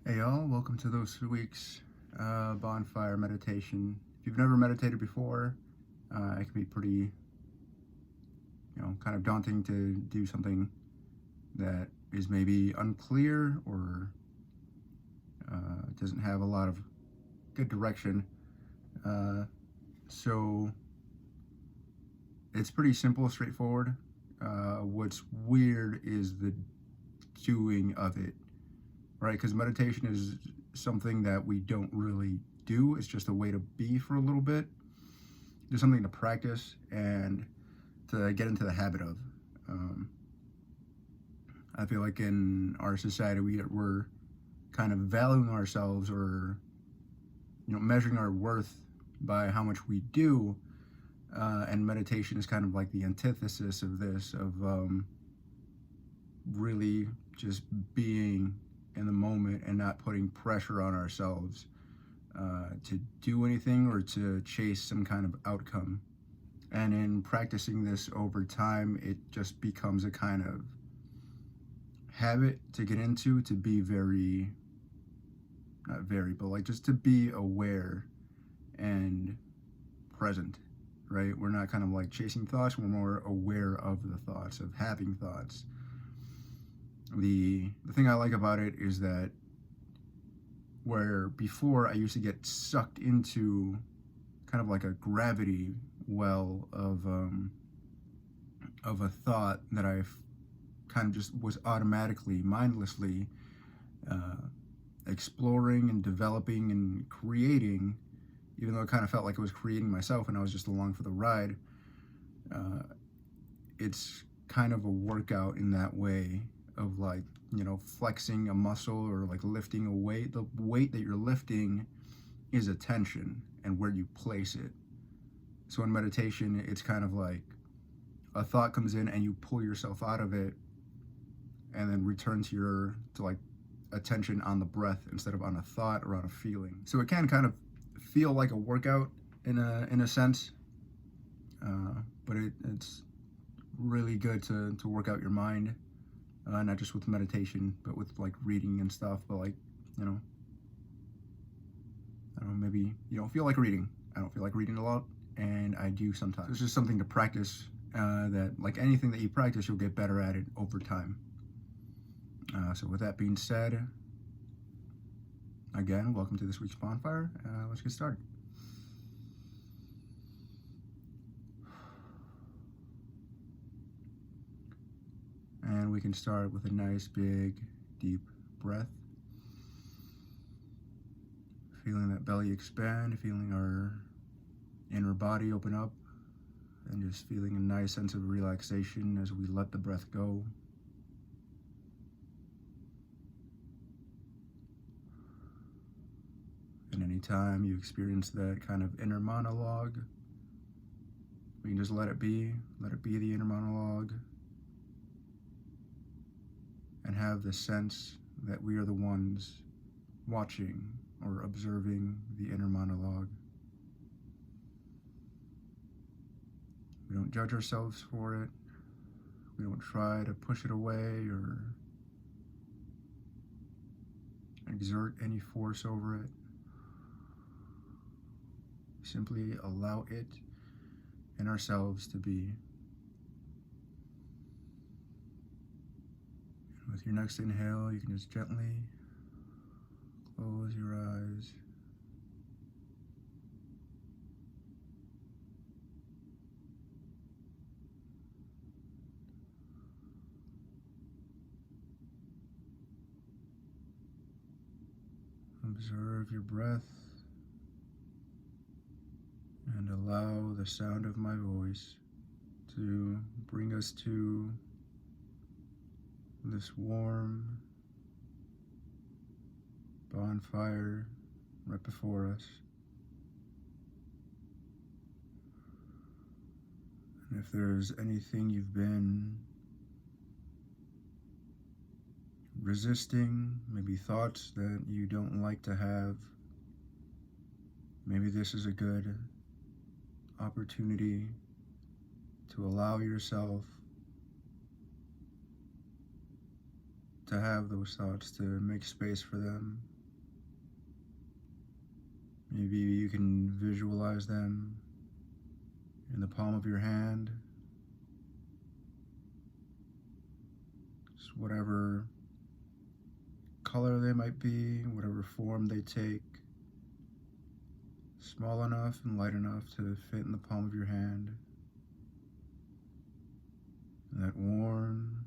Hey y'all, welcome to this week's Bonfire meditation. If you've never meditated before, it can be pretty, kind of daunting to do something that is maybe unclear or doesn't have a lot of good direction. So it's pretty simple, straightforward. What's weird is the doing of it, right? Because meditation is something that we don't really do. It's just a way to be for a little bit, just something to practice and to get into the habit of. I feel like in our society we're kind of valuing ourselves or measuring our worth by how much we do, and meditation is kind of like the antithesis of this, of really just being in the moment and not putting pressure on ourselves to do anything or to chase some kind of outcome. And in practicing this over time, it just becomes a kind of habit to get into, to be not very, but like just to be aware and present, right? We're not kind of like chasing thoughts, we're more aware of the thoughts, of having thoughts. The thing I like about it is that where before I used to get sucked into kind of like a gravity well of a thought that I kind of just was automatically, mindlessly exploring and developing and creating, even though it kind of felt like it was creating myself and I was just along for the ride. It's kind of a workout in that way of like, flexing a muscle or like lifting a weight. The weight that you're lifting is attention and where you place it. So in meditation, it's kind of like a thought comes in and you pull yourself out of it and then return to like attention on the breath instead of on a thought or on a feeling. So it can kind of feel like a workout in a sense, but it's really good to work out your mind, not just with meditation, but with like reading and stuff. But like, I don't know, maybe you don't feel like reading. I don't feel like reading a lot, and I do sometimes. It's just something to practice, that like anything that you practice, you'll get better at it over time. So with that being said, again, welcome to this week's Bonfire. Let's get started. And we can start with a nice, big, deep breath. Feeling that belly expand, feeling our inner body open up, and just feeling a nice sense of relaxation as we let the breath go. And anytime you experience that kind of inner monologue, we can just let it be the inner monologue, and have the sense that we are the ones watching or observing the inner monologue. We don't judge ourselves for it. We don't try to push it away or exert any force over it. Simply allow it and ourselves to be. With your next inhale, you can just gently close your eyes. Observe your breath and allow the sound of my voice to bring us to this warm bonfire right before us. And if there's anything you've been resisting, maybe thoughts that you don't like to have, maybe this is a good opportunity to allow yourself to have those thoughts, to make space for them, Maybe you can visualize them in the palm of your hand, just whatever color they might be, whatever form they take, small enough and light enough to fit in the palm of your hand. And that warm,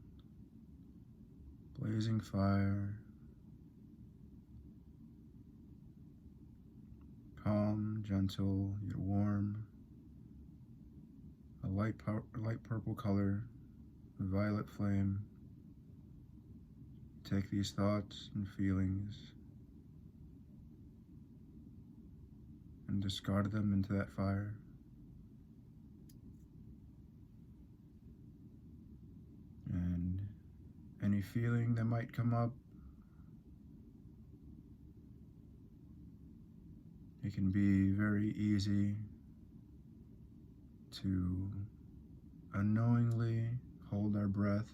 blazing fire, calm, gentle, yet warm, a light purple color, a violet flame. Take these thoughts and feelings and discard them into that fire. And any feeling that might come up, it can be very easy to unknowingly hold our breath.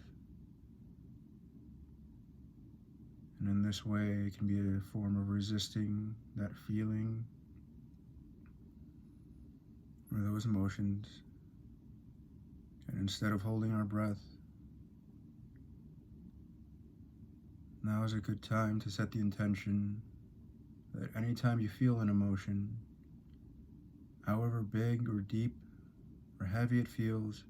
And in this way, it can be a form of resisting that feeling or those emotions. And instead of holding our breath, now is a good time to set the intention that anytime you feel an emotion, however big or deep or heavy it feels,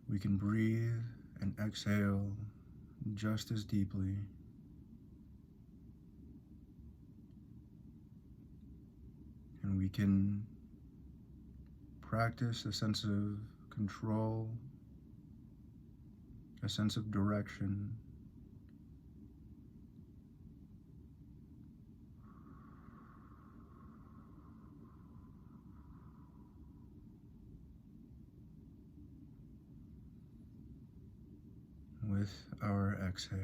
we can breathe and exhale just as deeply. And we can practice a sense of control, a sense of direction. With our exhale.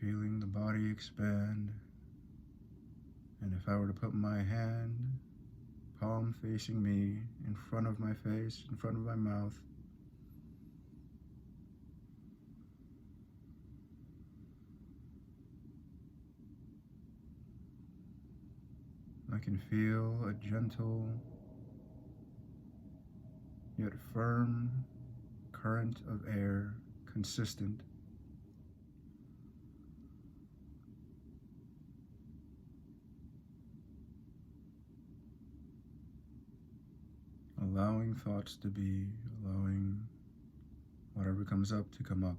Feeling the body expand. And if I were to put my hand, palm facing me, in front of my face, in front of my mouth, I can feel a gentle yet firm current of air, consistent, allowing thoughts to be, allowing whatever comes up to come up.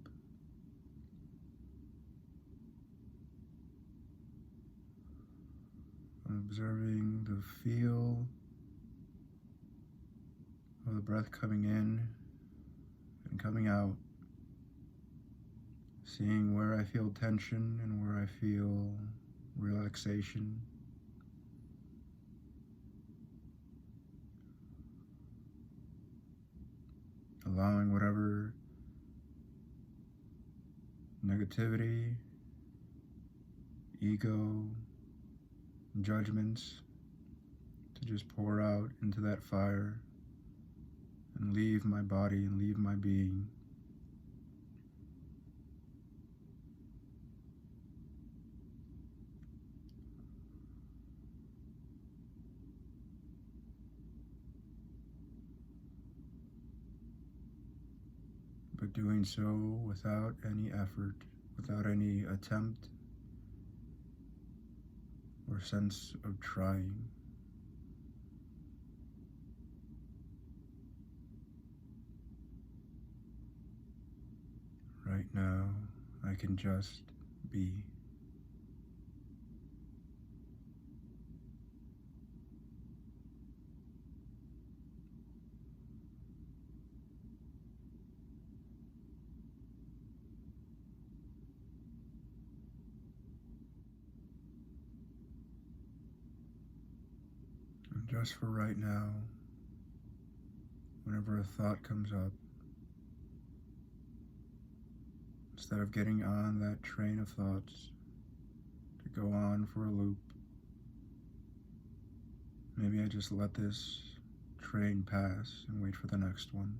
Observing the feel of the breath coming in and coming out, seeing where I feel tension and where I feel relaxation. Allowing whatever negativity, ego, judgments to just pour out into that fire and leave my body and leave my being. But doing so without any effort, without any attempt or sense of trying. Right now, I can just be. And just for right now, whenever a thought comes up, instead of getting on that train of thoughts, to go on for a loop. Maybe I just let this train pass and wait for the next one.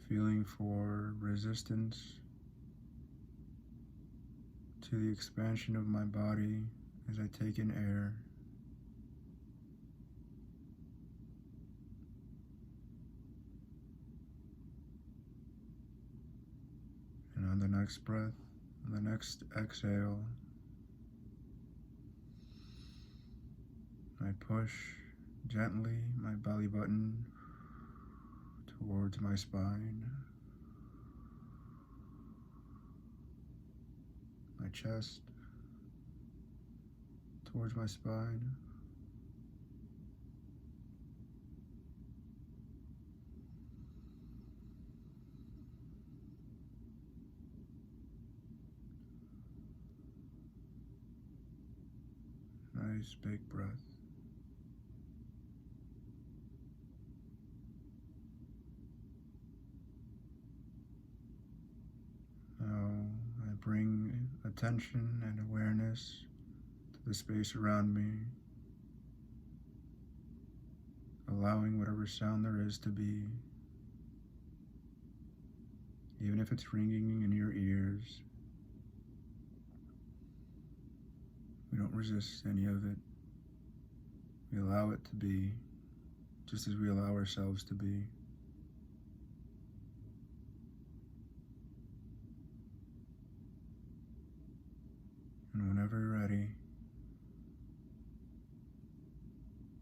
Feeling for resistance to the expansion of my body as I take in air. And on the next breath, on the next exhale, I push gently my belly button towards my spine, my chest towards my spine, nice big breath. Now I bring attention and awareness to the space around me, allowing whatever sound there is to be, even if it's ringing in your ears. We don't resist any of it. We allow it to be, just as we allow ourselves to be. And whenever you're ready,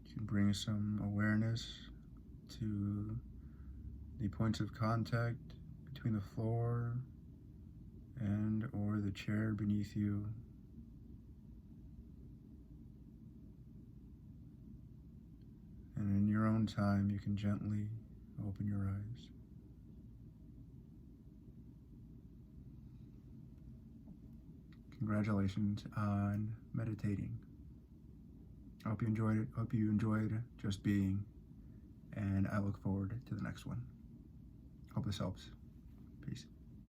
you can bring some awareness to the points of contact between the floor and or the chair beneath you. And in your own time, you can gently open your eyes. Congratulations on meditating. I hope you enjoyed it. Hope you enjoyed just being. And I look forward to the next one. Hope this helps.